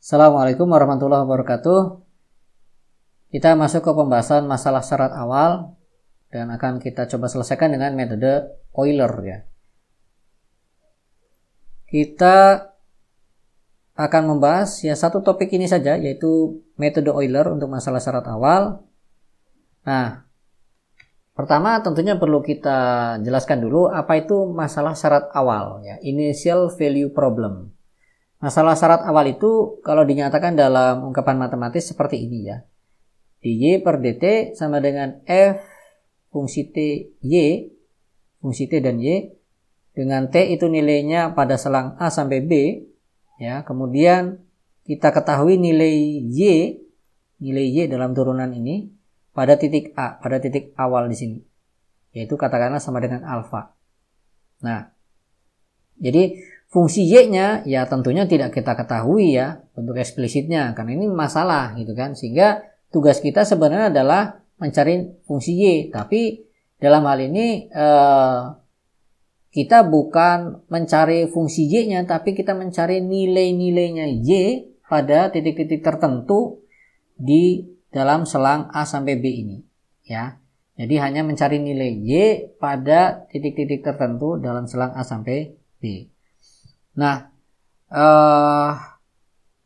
Assalamualaikum warahmatullahi wabarakatuh. Kita masuk ke pembahasan masalah syarat awal dan akan kita coba selesaikan dengan metode Euler ya. Kita akan membahas ya satu topik ini saja, yaitu metode Euler untuk masalah syarat awal. Nah, pertama tentunya perlu kita jelaskan dulu apa itu masalah syarat awal ya, initial value problem. Masalah syarat awal itu kalau dinyatakan dalam ungkapan matematis seperti ini ya. Dy per dt sama dengan f fungsi t y, fungsi t dan y, dengan t itu nilainya pada selang a sampai b ya. Kemudian kita ketahui nilai y dalam turunan ini pada titik a, pada titik awal di sini, yaitu katakanlah sama dengan alfa. Nah, jadi fungsi y-nya ya tentunya tidak kita ketahui ya bentuk eksplisitnya, karena ini masalah gitu kan, sehingga tugas kita sebenarnya adalah mencari fungsi y. Tapi dalam hal ini kita bukan mencari fungsi y-nya, tapi kita mencari nilai-nilainya y pada titik-titik tertentu di dalam selang a sampai b ini ya. Jadi hanya mencari nilai y pada titik-titik tertentu dalam selang a sampai b. Nah,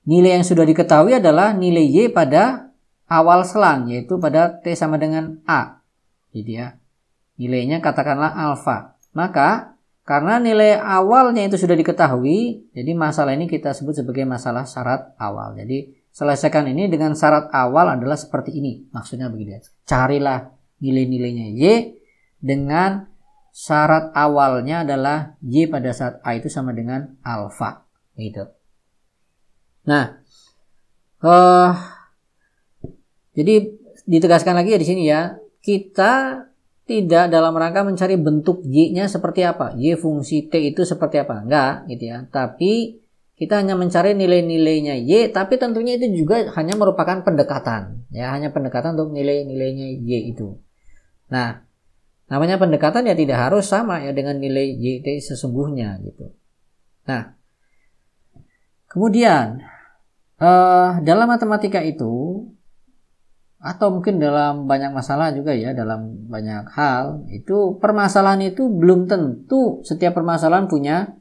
nilai yang sudah diketahui adalah nilai y pada awal selang, yaitu pada t sama dengan a. Jadi ya, nilainya katakanlah alfa. Maka karena nilai awalnya itu sudah diketahui, jadi masalah ini kita sebut sebagai masalah syarat awal. Jadi selesaikan ini dengan syarat awal adalah seperti ini. Maksudnya begini, carilah nilai-nilainya y dengan syarat awalnya adalah y pada saat a itu sama dengan alfa gitu. Nah, jadi ditegaskan lagi ya di sini ya, kita tidak dalam rangka mencari bentuk y-nya seperti apa, y fungsi t itu seperti apa, enggak gitu ya. Tapi kita hanya mencari nilai-nilainya y, tapi tentunya itu juga hanya merupakan pendekatan ya, hanya pendekatan untuk nilai-nilainya y itu. Nah, namanya pendekatan ya tidak harus sama ya dengan nilai YT sesungguhnya gitu. Nah, kemudian dalam matematika itu, atau mungkin dalam banyak masalah juga ya, dalam banyak hal itu, permasalahan itu belum tentu setiap permasalahan punya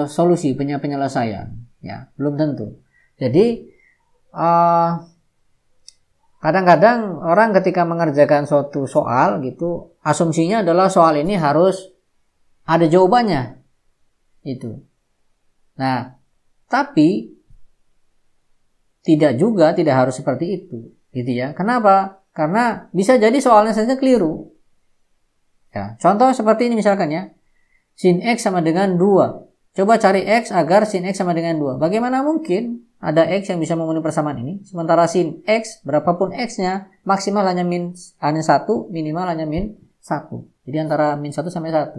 solusi, punya penyelesaian ya, belum tentu. Jadi kadang-kadang orang ketika mengerjakan suatu soal gitu, asumsinya adalah soal ini harus ada jawabannya itu. Nah, tapi tidak harus seperti itu gitu ya. Kenapa? Karena bisa jadi soalnya saja keliru ya. Contoh seperti ini misalkan ya, sin x sama dengan 2. Coba cari x agar sin x sama dengan 2. Bagaimana mungkin ada x yang bisa memenuhi persamaan ini, sementara sin x berapapun x-nya maksimal hanya 1, minimal hanya min 1. Jadi antara min 1 sampai 1.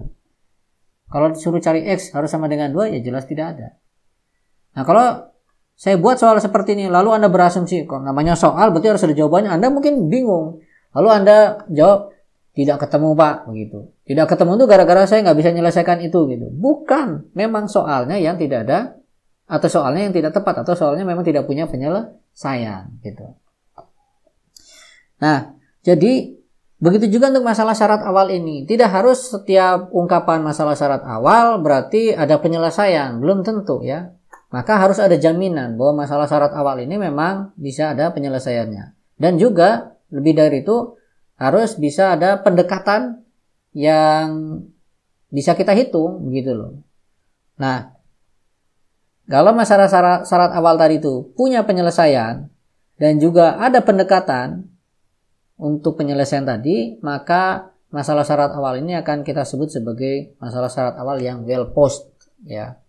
Kalau disuruh cari x harus sama dengan 2, ya jelas tidak ada. Nah, kalau saya buat soal seperti ini lalu Anda berasumsi kok namanya soal berarti harus ada jawabannya, Anda mungkin bingung. Lalu Anda jawab tidak ketemu Pak begitu. Tidak ketemu itu gara-gara saya nggak bisa menyelesaikan itu gitu. Bukan, memang soalnya yang tidak ada, atau soalnya yang tidak tepat, atau soalnya memang tidak punya penyelesaian gitu. Nah, jadi begitu juga untuk masalah syarat awal ini. Tidak harus setiap ungkapan masalah syarat awal berarti ada penyelesaian, belum tentu ya. Maka harus ada jaminan bahwa masalah syarat awal ini memang bisa ada penyelesaiannya. Dan juga lebih dari itu harus bisa ada pendekatan yang bisa kita hitung begitu loh. Nah, kalau masalah syarat awal tadi itu punya penyelesaian dan juga ada pendekatan untuk penyelesaian tadi, maka masalah syarat awal ini akan kita sebut sebagai masalah syarat awal yang well posed ya.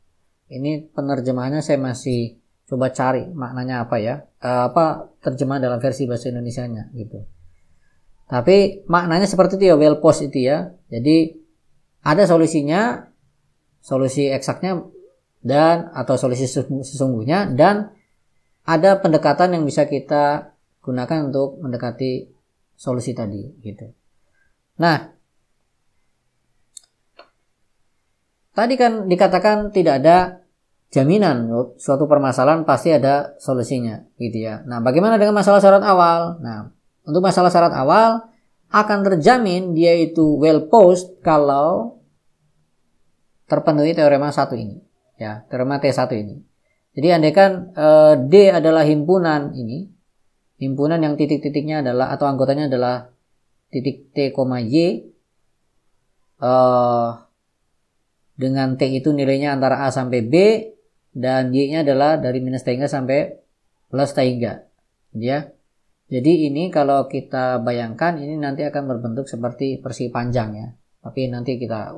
Ini penerjemahannya saya masih coba cari maknanya apa ya, terjemahan dalam versi bahasa Indonesianya gitu. Tapi maknanya seperti itu ya, well posed itu ya. Jadi ada solusinya, solusi eksaknya dan atau solusi sesungguhnya, dan ada pendekatan yang bisa kita gunakan untuk mendekati solusi tadi gitu. Nah, tadi kan dikatakan tidak ada jaminan suatu permasalahan pasti ada solusinya gitu ya. Nah, bagaimana dengan masalah syarat awal? Nah, untuk masalah syarat awal akan terjamin dia itu well posed kalau terpenuhi teorema 1 ini ya, teorema T1 ini. Jadi andaikan D adalah himpunan ini, himpunan yang titik-titiknya adalah atau anggotanya adalah titik T, Y dengan T itu nilainya antara A sampai B dan Y-nya adalah dari minus T hingga sampai plus T hingga ya. Jadi ini kalau kita bayangkan ini nanti akan berbentuk seperti persegi panjang ya. Tapi nanti kita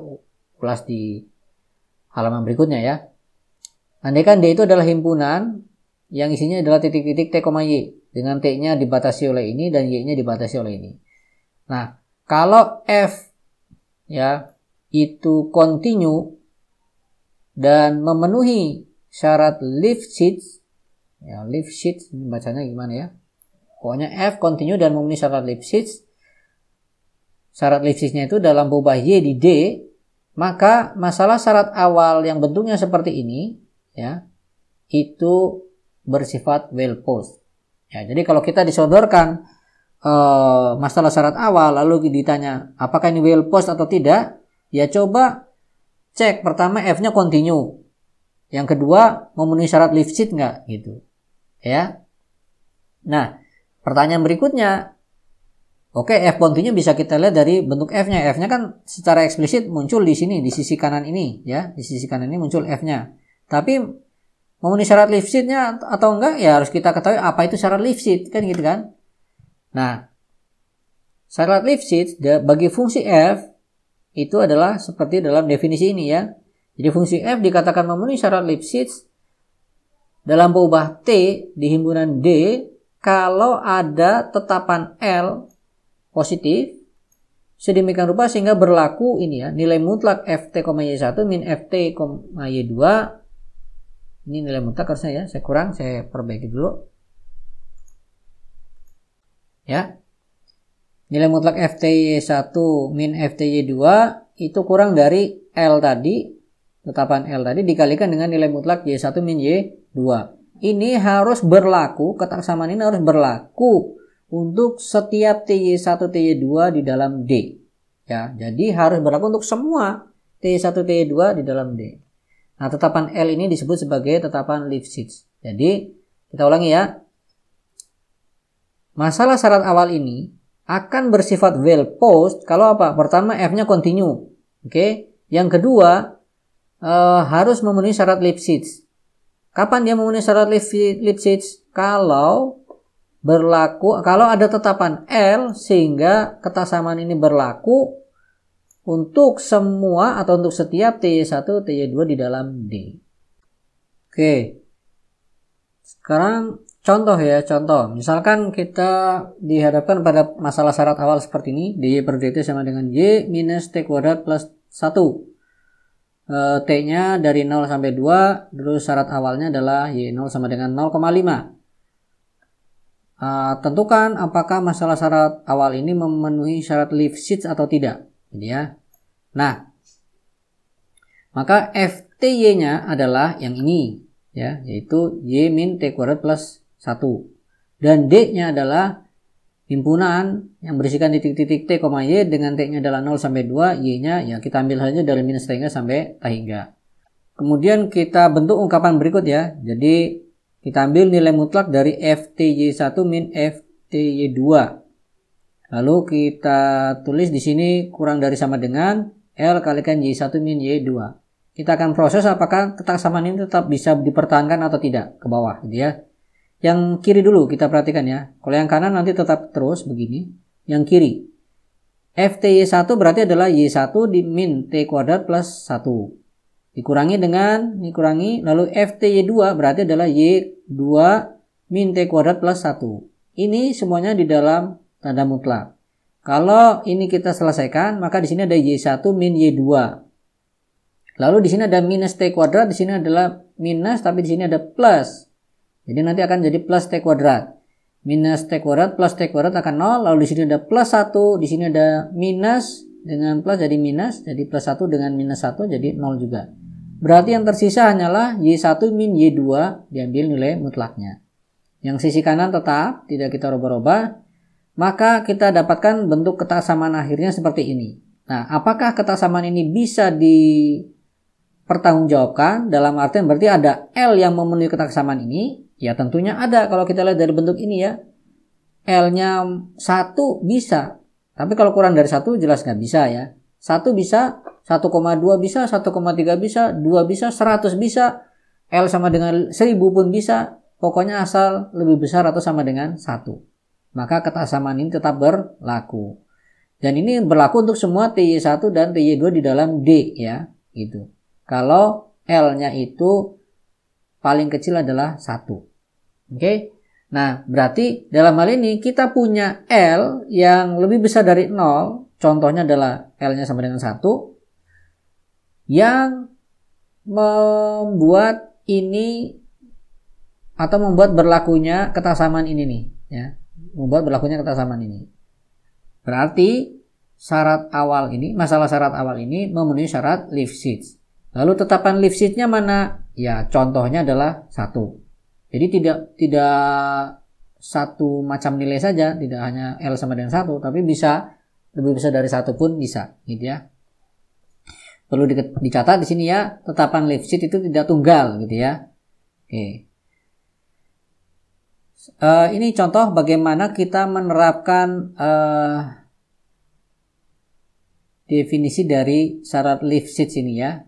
ulas di halaman berikutnya ya. Andaikan D itu adalah himpunan yang isinya adalah titik-titik T, Y dengan T-nya dibatasi oleh ini dan Y-nya dibatasi oleh ini. Nah, kalau F ya itu kontinu dan memenuhi syarat Lifshitz ya, Lifshitz bacanya gimana ya? Pokoknya F kontinu dan memenuhi syarat Lifshitz. Syarat Lifshitznya itu dalam perubahan Y di D, maka masalah syarat awal yang bentuknya seperti ini ya, itu bersifat well posed. Ya, jadi kalau kita disodorkan masalah syarat awal lalu ditanya apakah ini well posed atau tidak, ya coba cek pertama F-nya kontinu. Yang kedua memenuhi syarat Lifshitz enggak gitu. Ya. Nah, pertanyaan berikutnya, oke, F kontinu bisa kita lihat dari bentuk F-nya. F-nya kan secara eksplisit muncul di sini, di sisi kanan ini ya. Di sisi kanan ini muncul F-nya. Tapi memenuhi syarat Lifshitz-nya atau enggak ya harus kita ketahui apa itu syarat Lifshitz kan gitu kan. Nah, syarat Lifshitz bagi fungsi F itu adalah seperti dalam definisi ini ya. Jadi fungsi F dikatakan memenuhi syarat Lifshitz dalam peubah T di himpunan D kalau ada tetapan L positif sedemikian rupa sehingga berlaku ini ya, nilai mutlak Ft, Y1 min Ft, Y2. Ini nilai mutlak harusnya ya, saya perbaiki dulu. Ya. Nilai mutlak Ft1 min Ft2 itu kurang dari L tadi, tetapan L tadi dikalikan dengan nilai mutlak Y1 min Y2. Ini harus berlaku, kesamaan ini harus berlaku untuk setiap TY1, TY2 di dalam D. Ya, jadi harus berlaku untuk semua TY1, TY2 di dalam D. Nah, tetapan L ini disebut sebagai tetapan Lifshitz. Jadi, kita ulangi ya. Masalah syarat awal ini akan bersifat well posed kalau apa? Pertama, F-nya kontinu. Oke. Yang kedua, harus memenuhi syarat Lifshitz. Kapan dia memenuhi syarat Lifshitz? Kalau ada tetapan L sehingga kesamaan ini berlaku untuk semua atau untuk setiap TY1, TY2 di dalam D. Oke. Sekarang contoh ya, contoh. Misalkan kita dihadapkan pada masalah syarat awal seperti ini, dy per dt sama dengan y minus t kuadrat plus 1. T-nya dari 0 sampai 2, terus syarat awalnya adalah y0 sama dengan 0,5. Tentukan apakah masalah syarat awal ini memenuhi syarat Lifshitz atau tidak. Jadi ya. Nah, maka FTY-nya adalah yang ini ya, yaitu y min t kuadrat plus 1. Dan D-nya adalah himpunan yang berisikan titik-titik T, Y dengan T-nya adalah 0 sampai 2, Y-nya ya kita ambil saja dari minus T hingga sampai T hingga. Kemudian kita bentuk ungkapan berikut ya. Jadi kita ambil nilai mutlak dari FTY1 min FTY2. Lalu kita tulis di sini kurang dari sama dengan L kalikan Y1 min Y2. Kita akan proses apakah kesamaan ini tetap bisa dipertahankan atau tidak ke bawah gitu ya. Yang kiri dulu kita perhatikan ya. Kalau yang kanan nanti tetap terus begini. Yang kiri. FTY1 berarti adalah Y1 di min T kuadrat plus 1. Dikurangi dengan, dikurangi. Lalu FTY2 berarti adalah Y2 min T kuadrat plus 1. Ini semuanya di dalam tanda mutlak. Kalau ini kita selesaikan, maka di sini ada Y1 min Y2. Lalu di sini ada minus T kuadrat, di sini adalah minus, tapi di sini ada plus. Jadi nanti akan jadi plus T kuadrat. Minus T kuadrat plus T kuadrat akan 0. Lalu di sini ada plus 1. Di sini ada minus dengan plus jadi minus. Jadi plus 1 dengan minus 1 jadi 0 juga. Berarti yang tersisa hanyalah Y1 min Y2 diambil nilai mutlaknya. Yang sisi kanan tetap, tidak kita rubah-rubah. Maka kita dapatkan bentuk ketaksamaan akhirnya seperti ini. Nah, apakah ketaksamaan ini bisa dipertanggungjawabkan? Dalam artian berarti ada L yang memenuhi ketaksamaan ini? Ya tentunya ada kalau kita lihat dari bentuk ini ya. L-nya 1 bisa. Tapi kalau kurang dari 1 jelas nggak bisa ya. 1 bisa, 1,2 bisa, 1,3 bisa, 2 bisa, 100 bisa, L sama dengan 1000 pun bisa, pokoknya asal lebih besar atau sama dengan 1. Maka ketaksamaan ini tetap berlaku. Dan ini berlaku untuk semua TY1 dan TY2 di dalam D ya, gitu. Kalau L-nya itu paling kecil adalah 1. Oke? Nah, berarti dalam hal ini kita punya L yang lebih besar dari 0, contohnya adalah L-nya sama dengan 1, yang membuat ini atau membuat berlakunya ketaksamaan ini nih, ya. Membuat berlakunya ketaksamaan ini. Berarti syarat awal ini, masalah syarat awal ini memenuhi syarat Lifshitz. Lalu tetapan Lifshitz-nya mana? Ya, contohnya adalah 1. Jadi tidak satu macam nilai saja, tidak hanya L sama dengan 1, tapi bisa lebih besar dari 1 pun bisa, gitu ya. Perlu dicatat di sini ya, tetapan Lifshitz itu tidak tunggal, gitu ya. Oke. Ini contoh bagaimana kita menerapkan definisi dari syarat Lifshitz ini ya.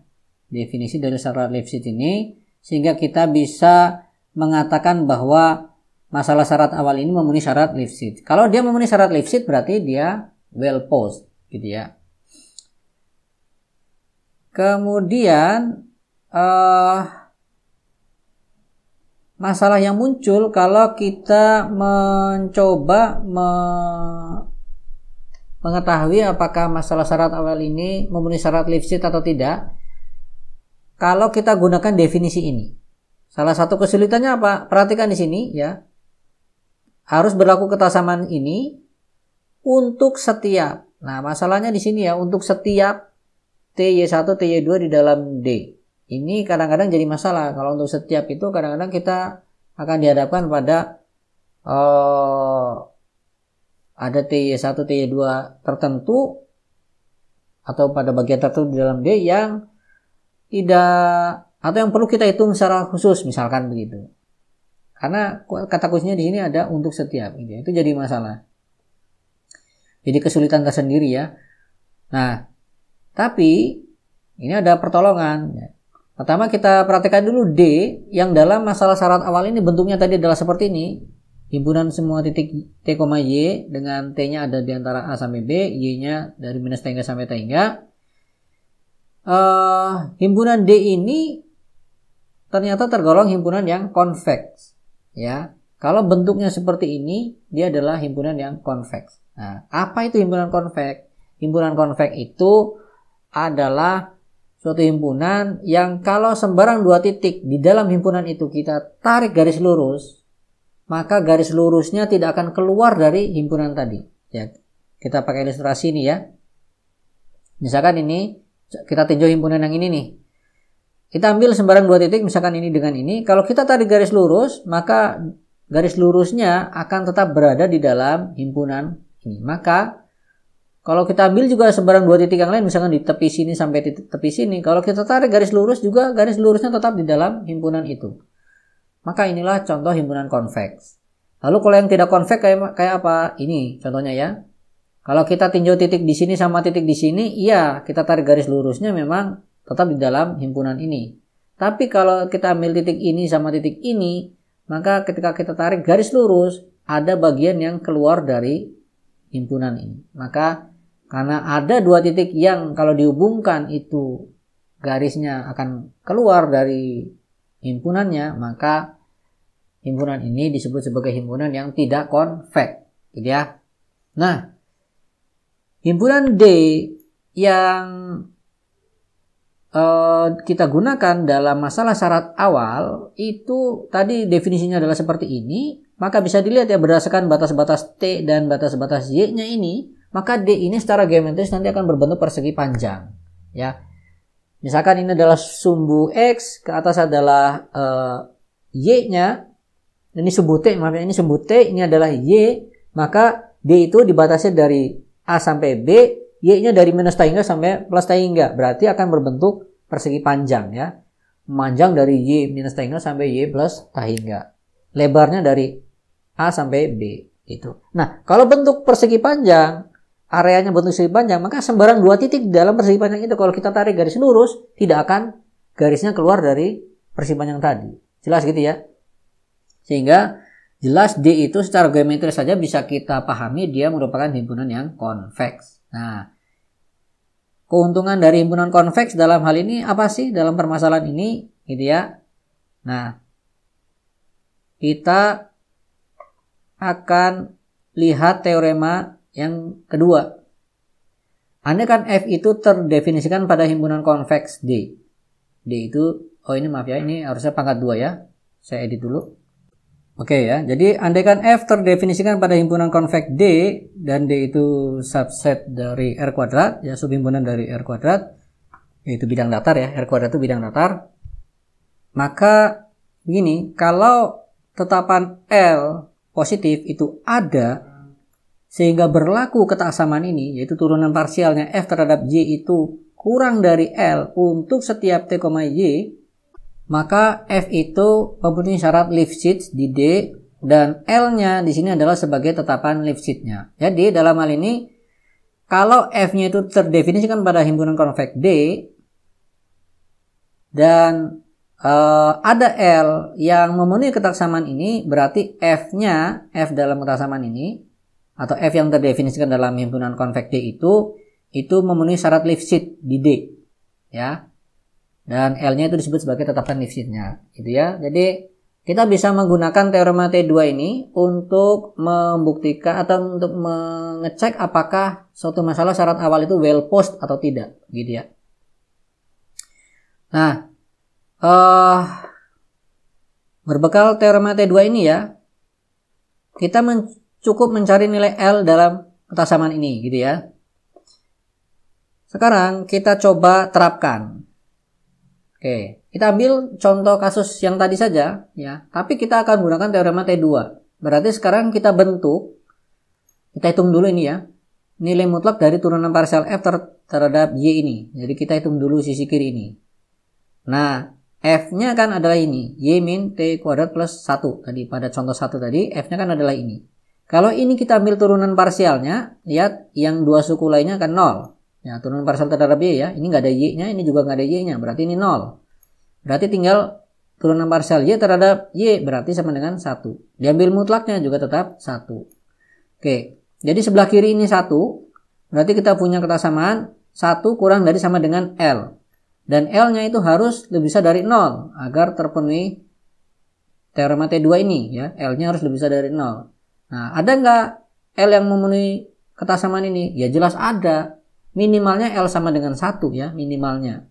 Definisi dari syarat Lifshitz ini sehingga kita bisa mengatakan bahwa masalah syarat awal ini memenuhi syarat Lifshitz. Kalau dia memenuhi syarat Lifshitz berarti dia well posed, gitu ya. Kemudian masalah yang muncul kalau kita mencoba mengetahui apakah masalah syarat awal ini memenuhi syarat Lifshitz atau tidak. Kalau kita gunakan definisi ini. Salah satu kesulitannya apa? Perhatikan di sini ya. Harus berlaku ketaksamaan ini untuk setiap. Nah, masalahnya di sini ya, untuk setiap TY1, TY2 di dalam D. Ini kadang-kadang jadi masalah. Kalau untuk setiap itu kadang-kadang kita akan dihadapkan pada ada TY1, TY2 tertentu atau pada bagian tertentu di dalam D yang tidak, atau yang perlu kita hitung secara khusus misalkan begitu. Karena kata khususnya di sini ada untuk setiap, gitu. Itu jadi masalah. Jadi kesulitan tersendiri ya. Nah, tapi ini ada pertolongan. Pertama kita perhatikan dulu D yang dalam masalah syarat awal ini bentuknya tadi adalah seperti ini. Himpunan semua titik T, Y dengan T-nya ada di antara A sampai B, Y-nya dari minus T hingga sampai T hingga. Himpunan D ini ternyata tergolong himpunan yang konveks ya. Kalau bentuknya seperti ini dia adalah himpunan yang konveks. Nah, apa itu himpunan konveks? Himpunan konveks itu adalah suatu himpunan yang kalau sembarang dua titik di dalam himpunan itu kita tarik garis lurus, maka garis lurusnya tidak akan keluar dari himpunan tadi ya. Kita pakai ilustrasi ini ya. Misalkan ini kita tinjau himpunan yang ini nih. Kita ambil sembarang dua titik, misalkan ini dengan ini. Kalau kita tarik garis lurus, maka garis lurusnya akan tetap berada di dalam himpunan ini. Maka kalau kita ambil juga sembarang dua titik yang lain, misalkan di tepi sini sampai di tepi sini, kalau kita tarik garis lurus juga garis lurusnya tetap di dalam himpunan itu. Maka inilah contoh himpunan konveks. Lalu kalau yang tidak konveks kayak apa? Ini contohnya ya. Kalau kita tinjau titik di sini sama titik di sini, iya kita tarik garis lurusnya memang tetap di dalam himpunan ini. Tapi kalau kita ambil titik ini sama titik ini, maka ketika kita tarik garis lurus, ada bagian yang keluar dari himpunan ini. Maka karena ada dua titik yang kalau dihubungkan itu garisnya akan keluar dari himpunannya, maka himpunan ini disebut sebagai himpunan yang tidak konveks, gitu ya. Nah, himpunan D yang kita gunakan dalam masalah syarat awal itu tadi definisinya adalah seperti ini, maka bisa dilihat ya berdasarkan batas-batas T dan batas-batas Y-nya ini, maka D ini secara geometris nanti akan berbentuk persegi panjang ya. Misalkan ini adalah sumbu X, ke atas adalah Y-nya, ini sumbu T, maaf ya, ini sumbu T, ini adalah Y, maka D itu dibatasi dari A sampai B, Y-nya dari minus tahingga sampai plus tahingga, berarti akan berbentuk persegi panjang ya. Memanjang dari Y minus tahingga sampai Y plus tahingga. Lebarnya dari A sampai B gitu. Nah, kalau bentuk persegi panjang, areanya bentuk persegi panjang, maka sembarang dua titik di dalam persegi panjang itu kalau kita tarik garis lurus, tidak akan garisnya keluar dari persegi panjang tadi. Jelas gitu ya. Sehingga jelas D itu secara geometris saja bisa kita pahami dia merupakan himpunan yang konveks. Nah, keuntungan dari himpunan konveks dalam hal ini apa sih dalam permasalahan ini gitu ya. Nah, kita akan lihat teorema yang kedua. Andaikan F itu terdefinisikan pada himpunan konveks D. D itu, oh ini maaf ya, ini harusnya pangkat 2 ya. Saya edit dulu. Oke ya, jadi andaikan F terdefinisikan pada himpunan konveks D dan D itu subset dari R kuadrat, ya subhimpunan dari R kuadrat, yaitu bidang datar ya, R kuadrat itu bidang datar. Maka begini, kalau tetapan L positif itu ada, sehingga berlaku ketaksamaan ini, yaitu turunan parsialnya F terhadap Y itu kurang dari L untuk setiap T, Y, maka F itu memenuhi syarat Lifshitz di D dan L-nya di sini adalah sebagai tetapan Lifshitz-nya. Jadi dalam hal ini kalau F-nya itu terdefinisikan pada himpunan konveks D dan ada L yang memenuhi ketaksamaan ini, berarti F-nya, F dalam ketaksamaan ini atau F yang terdefinisikan dalam himpunan konveks D itu memenuhi syarat Lifshitz di D ya. Dan L-nya itu disebut sebagai tetapan Lifshitz-nya, gitu ya. Jadi kita bisa menggunakan teorema T2 ini untuk membuktikan atau untuk mengecek apakah suatu masalah syarat awal itu well posed atau tidak, gitu ya. Nah, berbekal teorema T2 ini ya, kita cukup mencari nilai L dalam ketaksamaan ini, gitu ya. Sekarang kita coba terapkan. Oke, kita ambil contoh kasus yang tadi saja ya, tapi kita akan gunakan teorema T2. Berarti sekarang kita bentuk, kita hitung dulu ini ya, nilai mutlak dari turunan parsial F terhadap Y ini. Jadi kita hitung dulu sisi kiri ini. Nah, F-nya kan adalah ini, Y min T kuadrat plus 1 tadi, pada contoh 1 tadi, F-nya kan adalah ini. Kalau ini kita ambil turunan parsialnya, lihat yang dua suku lainnya kan 0. Ya, turunan parsial terhadap Y ya. Ini nggak ada Y-nya, ini juga nggak ada Y-nya. Berarti ini 0. Berarti tinggal turunan parsial Y terhadap Y berarti sama dengan 1. Diambil mutlaknya juga tetap 1. Oke, jadi sebelah kiri ini 1. Berarti kita punya ketaksamaan 1 kurang dari sama dengan L. Dan L-nya itu harus lebih besar dari 0 agar terpenuhi teorema T2 ini ya. L-nya harus lebih besar dari 0. Nah, ada nggak L yang memenuhi ketaksamaan ini? Ya jelas ada. Minimalnya L sama dengan 1 ya, minimalnya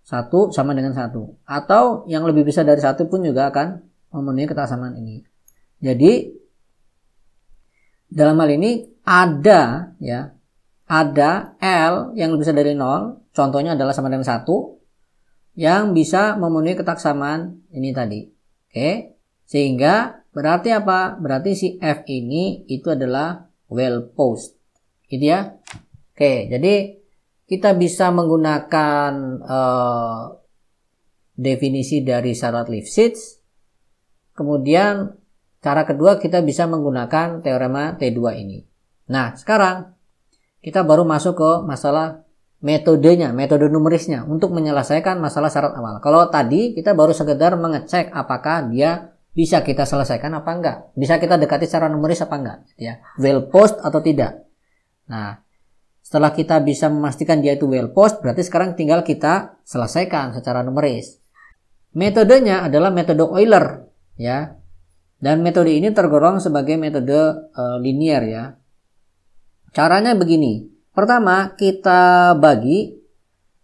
1 sama dengan 1, atau yang lebih besar dari 1 pun juga akan memenuhi ketaksamaan ini. Jadi dalam hal ini ada ya, ada L yang lebih besar dari 0, contohnya adalah sama dengan 1 yang bisa memenuhi ketaksamaan ini tadi. Oke, sehingga berarti apa? Berarti si F ini itu adalah well posed, gitu ya. Oke, jadi kita bisa menggunakan definisi dari syarat Lifshitz. Kemudian cara kedua kita bisa menggunakan teorema T2 ini. Nah, sekarang kita baru masuk ke masalah metodenya, metode numerisnya untuk menyelesaikan masalah syarat awal. Kalau tadi kita baru sekedar mengecek apakah dia bisa kita selesaikan apa enggak, bisa kita dekati secara numeris apa enggak, ya, well posed atau tidak. Nah, setelah kita bisa memastikan dia itu well posed, berarti sekarang tinggal kita selesaikan secara numeris. Metodenya adalah metode Euler, ya. Dan metode ini tergolong sebagai metode linear, ya. Caranya begini. Pertama, kita bagi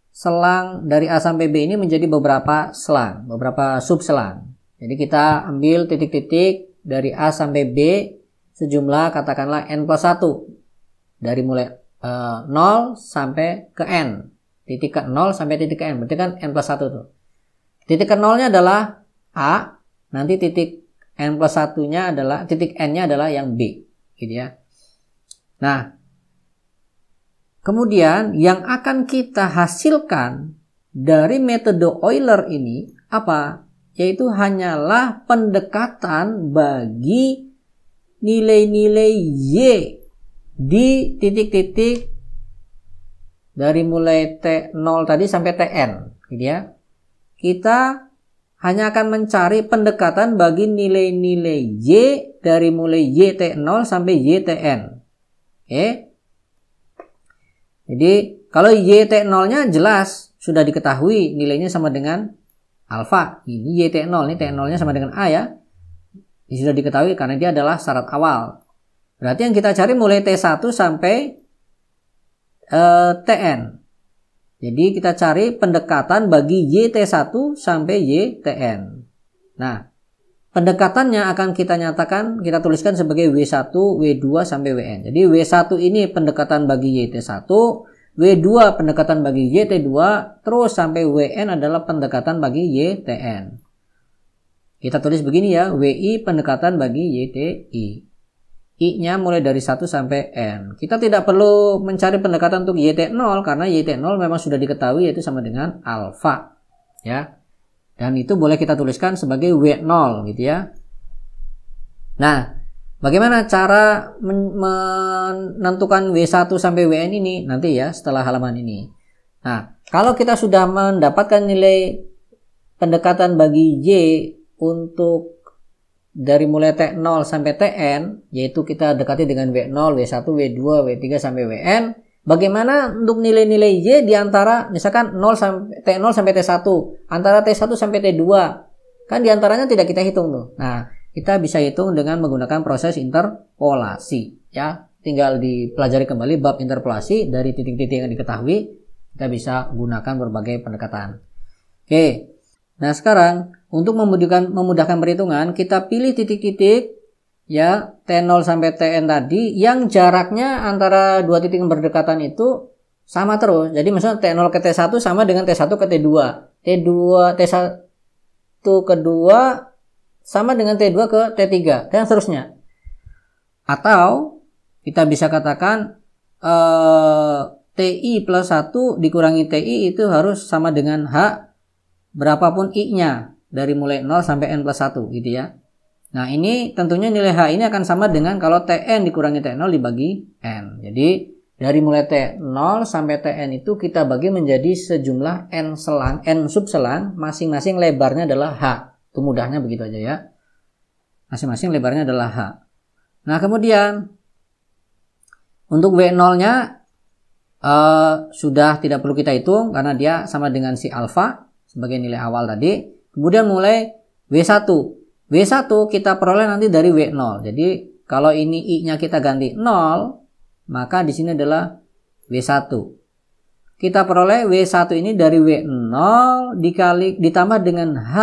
selang dari A sampai B ini menjadi beberapa selang, beberapa subselang. Jadi kita ambil titik-titik dari A sampai B sejumlah katakanlah n plus 1. Dari mulai 0 sampai ke N. Titik ke 0 sampai titik ke N. Berarti kan N plus 1 tuh. Titik ke 0-nya adalah A. Nanti titik N plus 1-nya adalah, titik N-nya adalah yang B. Gitu ya. Nah, kemudian yang akan kita hasilkan dari metode Euler ini apa? Yaitu hanyalah pendekatan bagi nilai-nilai Y di titik-titik dari mulai T0 tadi sampai Tn, gitu ya. Kita hanya akan mencari pendekatan bagi nilai-nilai Y dari mulai YT0 sampai YTN. Oke. Jadi kalau YT0-nya jelas sudah diketahui nilainya sama dengan alfa. Ini YT0, ini T0-nya sama dengan A ya. Ini sudah diketahui karena dia adalah syarat awal. Berarti yang kita cari mulai T1 sampai Tn. Jadi kita cari pendekatan bagi YT1 sampai YTN. Nah, pendekatannya akan kita nyatakan, kita tuliskan sebagai W1, W2 sampai Wn. Jadi W1 ini pendekatan bagi YT1, W2 pendekatan bagi YT2, terus sampai Wn adalah pendekatan bagi YTN. Kita tulis begini ya, WI pendekatan bagi YTI. I-nya mulai dari 1 sampai N. Kita tidak perlu mencari pendekatan untuk YT0 karena YT0 memang sudah diketahui yaitu sama dengan alfa. Ya. Dan itu boleh kita tuliskan sebagai W0 gitu ya. Nah, bagaimana cara menentukan W1 sampai Wn ini nanti ya setelah halaman ini. Nah, kalau kita sudah mendapatkan nilai pendekatan bagi Y untuk dari mulai T0 sampai Tn, yaitu kita dekati dengan W0, W1, W2, W3 sampai Wn. Bagaimana untuk nilai-nilai Y di antara misalkan T0 sampai T1, antara T1 sampai T2. Kan di antaranya tidak kita hitung tuh. Nah, kita bisa hitung dengan menggunakan proses interpolasi ya. Tinggal dipelajari kembali bab interpolasi dari titik-titik yang diketahui, kita bisa gunakan berbagai pendekatan. Oke. Nah, sekarang untuk memudahkan perhitungan, kita pilih titik-titik ya T0 sampai Tn tadi yang jaraknya antara dua titik yang berdekatan itu sama terus. Jadi misalnya T0 ke T1 sama dengan T1 ke T2. T1 ke 2 sama dengan T2 ke T3 dan seterusnya. Atau kita bisa katakan TI plus 1 dikurangi TI itu harus sama dengan H berapapun I-nya dari mulai 0 sampai N plus 1 gitu ya. Nah, ini tentunya nilai H ini akan sama dengan kalau Tn dikurangi T0 dibagi N. Jadi dari mulai T0 sampai Tn itu kita bagi menjadi sejumlah N selang, N subselang, masing-masing lebarnya adalah H. Itu mudahnya begitu aja ya. Masing-masing lebarnya adalah H. Nah, kemudian untuk W0-nya sudah tidak perlu kita hitung karena dia sama dengan si alfa sebagai nilai awal tadi. Kemudian mulai W1. W1 kita peroleh nanti dari W0. Jadi kalau ini I-nya kita ganti 0, maka di sini adalah W1. Kita peroleh W1 ini dari W0 ditambah dengan H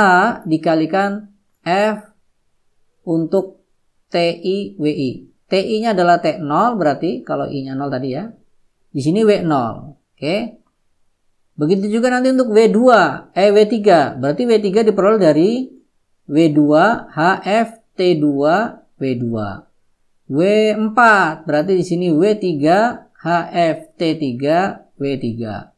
dikalikan F untuk TI WI. TI-nya adalah T0 berarti kalau I-nya 0 tadi ya. Di sini W0. Oke. Begitu juga nanti untuk W3. Berarti W3 diperoleh dari W2 HF T2 W2. W4 berarti di sini W3 HF T3 W3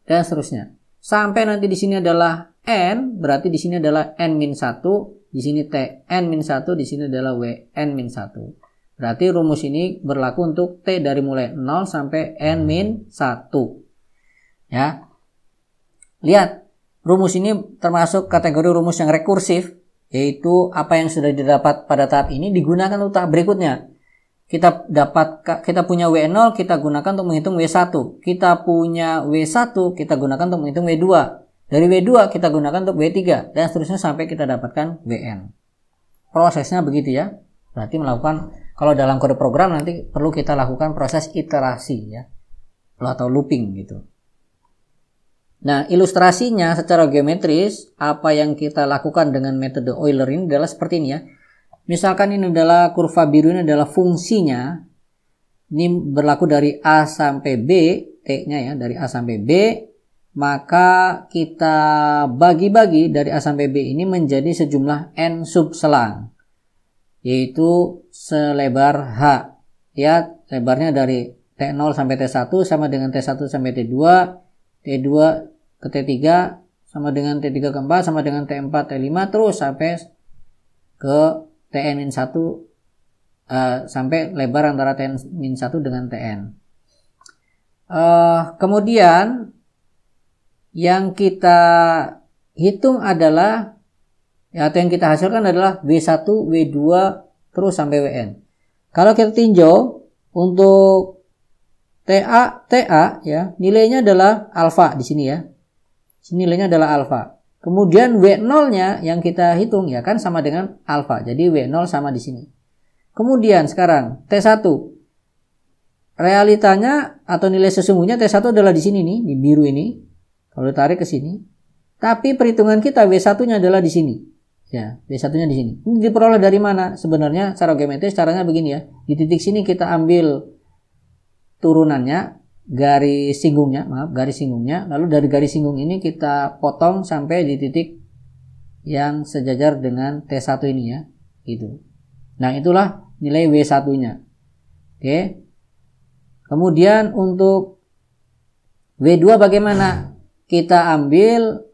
dan seterusnya. Sampai nanti di sini adalah N, berarti di sini adalah N-1, di sini T N-1, di sini adalah W N-1. Berarti rumus ini berlaku untuk T dari mulai 0 sampai N-1. Ya. Lihat, rumus ini termasuk kategori rumus yang rekursif, yaitu apa yang sudah didapat pada tahap ini digunakan untuk tahap berikutnya. Kita punya W0, kita gunakan untuk menghitung W1. Kita punya W1, kita gunakan untuk menghitung W2. Dari W2 kita gunakan untuk W3 dan seterusnya sampai kita dapatkan Wn. Prosesnya begitu ya. Berarti melakukan, kalau dalam kode program nanti perlu kita lakukan proses iterasi ya, atau looping gitu. Nah, ilustrasinya secara geometris, apa yang kita lakukan dengan metode Euler ini adalah seperti ini ya. Misalkan ini adalah kurva biru, ini adalah fungsinya. Ini berlaku dari A sampai B, T-nya ya, dari A sampai B. maka kita bagi-bagi dari A sampai B ini menjadi sejumlah N subselang, yaitu selebar H. Ya, lebarnya dari T0 sampai T1 sama dengan T1 sampai T2, T2 ke T3 sama dengan T3 ke 4 sama dengan T4, T5 terus sampai ke Tn-1 sampai lebar antara Tn-1 dengan Tn. Kemudian yang kita hitung adalah atau yang kita hasilkan adalah W1, W2 terus sampai Wn. Kalau kita tinjau untuk TA ya, nilainya adalah alfa di sini ya. Sini nilainya adalah alfa. Kemudian W0-nya yang kita hitung ya kan sama dengan alfa. Jadi W0 sama di sini. Kemudian sekarang T1. Realitanya atau nilai sesungguhnya T1 adalah di sini nih, di biru ini. Kalau ditarik ke sini. Tapi perhitungan kita W1-nya adalah di sini. Ya, W1-nya di sini. Ini diperoleh dari mana? Sebenarnya secara geometris caranya begini ya. Di titik sini kita ambil turunannya, garis singgungnya, lalu dari garis singgung ini kita potong sampai di titik yang sejajar dengan T1 ini ya, gitu. Nah, itulah nilai W1-nya. Oke. Kemudian untuk W2 bagaimana? Kita ambil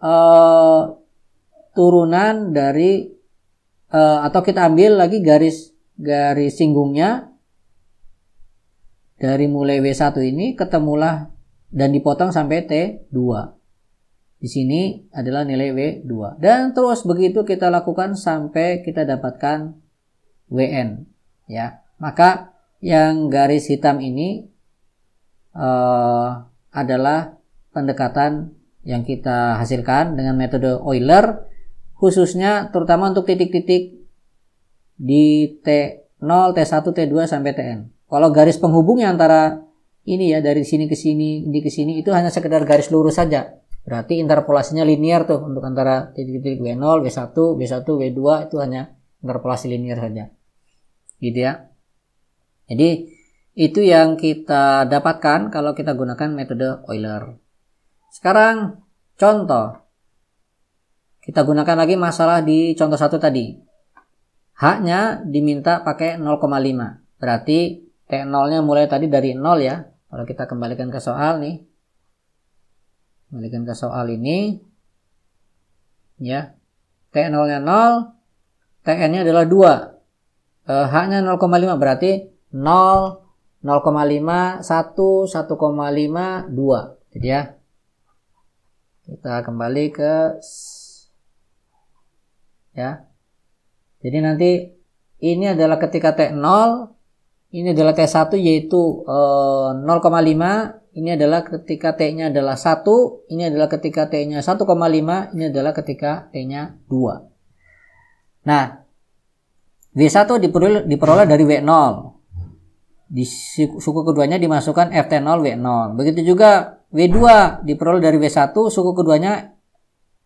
turunan dari atau kita ambil lagi garis singgungnya. Dari mulai W1 ini ketemulah dan dipotong sampai T2. Di sini adalah nilai W2. Dan terus begitu kita lakukan sampai kita dapatkan Wn. Ya, maka yang garis hitam ini adalah pendekatan yang kita hasilkan dengan metode Euler, khususnya terutama untuk titik-titik di T0, T1, T2 sampai Tn. Kalau garis penghubungnya antara ini ya, dari sini ke sini, ini ke sini, itu hanya sekedar garis lurus saja. Berarti interpolasinya linear tuh untuk antara titik-titik W0, W1, W1, W2 itu hanya interpolasi linear saja. Gitu ya. Jadi itu yang kita dapatkan kalau kita gunakan metode Euler. Sekarang contoh. Kita gunakan lagi masalah di contoh 1 tadi. H-nya diminta pakai 0,5. Berarti T0-nya mulai tadi dari 0 ya. Kalau kita kembalikan ke soal nih. Kembalikan ke soal ini. Ya. T0-nya 0. Tn-nya adalah 2. H-nya 0,5 berarti 0, 0,5, 1, 1,5, 2. Jadi ya. Kita kembali ke ya. Jadi nanti ini adalah ketika T0, ini adalah T1 yaitu 0,5, ini adalah ketika T-nya adalah 1, ini adalah ketika T-nya 1,5, ini adalah ketika T-nya 2. Nah, W1 diperoleh dari W0. Di suku keduanya dimasukkan FT0 W0. Begitu juga W2 diperoleh dari W1, suku keduanya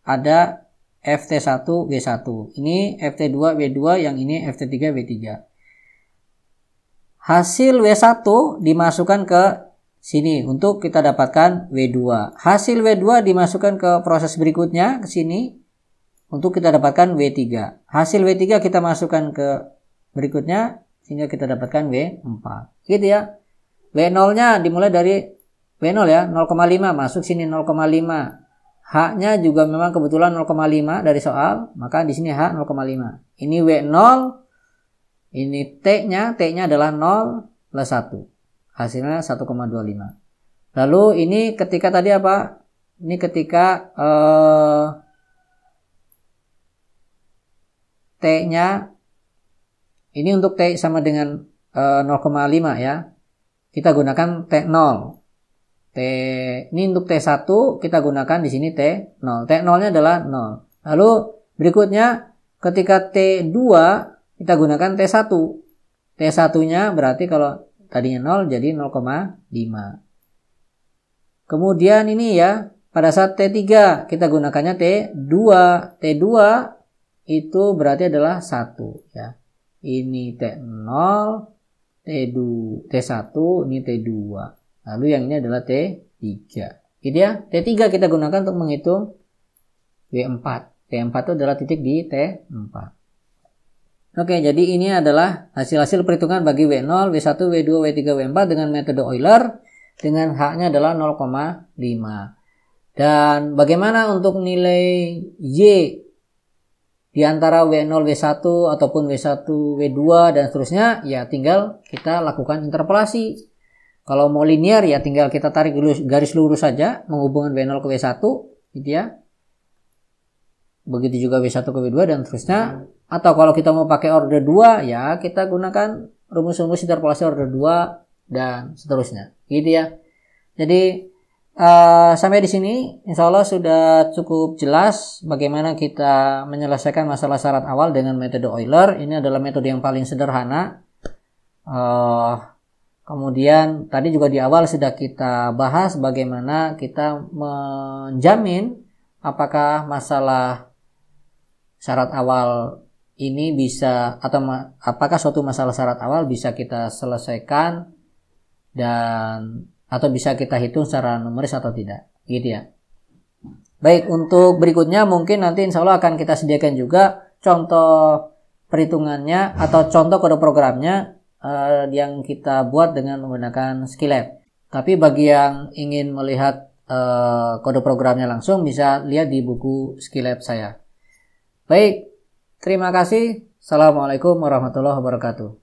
ada FT1 W1. Ini FT2 W2, yang ini FT3 W3. Hasil W1 dimasukkan ke sini untuk kita dapatkan W2. Hasil W2 dimasukkan ke proses berikutnya ke sini untuk kita dapatkan W3. Hasil W3 kita masukkan ke berikutnya sehingga kita dapatkan W4. Gitu ya. W0-nya dimulai dari W0 ya, 0,5 masuk sini 0,5. H-nya juga memang kebetulan 0,5 dari soal, maka di sini H 0,5. Ini W0, ini T-nya adalah 0 plus 1. Hasilnya 1,25. Lalu ini ketika tadi apa? Ini ketika T-nya ini untuk T sama dengan 0,5 ya. Kita gunakan T0. Ini untuk T1 kita gunakan di sini T0. T0-nya adalah 0. Lalu berikutnya ketika T2 kita gunakan T1. T1-nya berarti kalau tadinya 0 jadi 0,5. Kemudian ini ya, pada saat T3 kita gunakannya T2. T2 itu berarti adalah 1 ya. Ini T0, T1, ini T2. Lalu yang ini adalah T3. gitu ya. T3 kita gunakan untuk menghitung W4. T4 itu adalah titik di T4. Oke, jadi ini adalah hasil-hasil perhitungan bagi W0, W1, W2, W3, W4 dengan metode Euler dengan H-nya adalah 0,5. Dan bagaimana untuk nilai Y di antara W0, W1 ataupun W1, W2 dan seterusnya, ya tinggal kita lakukan interpolasi. Kalau mau linear ya tinggal kita tarik garis lurus saja menghubungkan W0 ke W1 gitu ya. Begitu juga W1 ke W2 dan seterusnya. Atau kalau kita mau pakai order 2 ya kita gunakan rumus-rumus interpolasi order 2 dan seterusnya gitu ya. Jadi sampai di sini insya Allah sudah cukup jelas bagaimana kita menyelesaikan masalah syarat awal dengan metode Euler. Ini adalah metode yang paling sederhana. Kemudian tadi juga di awal sudah kita bahas bagaimana kita menjamin apakah masalah syarat awal ini bisa atau apakah suatu masalah syarat awal bisa kita selesaikan dan atau bisa kita hitung secara numeris atau tidak gitu ya. Baik, untuk berikutnya mungkin nanti insya Allah akan kita sediakan juga contoh perhitungannya atau contoh kode programnya yang kita buat dengan menggunakan Skillab. Tapi bagi yang ingin melihat kode programnya langsung bisa lihat di buku Skillab saya. Baik, terima kasih. Assalamualaikum warahmatullahi wabarakatuh.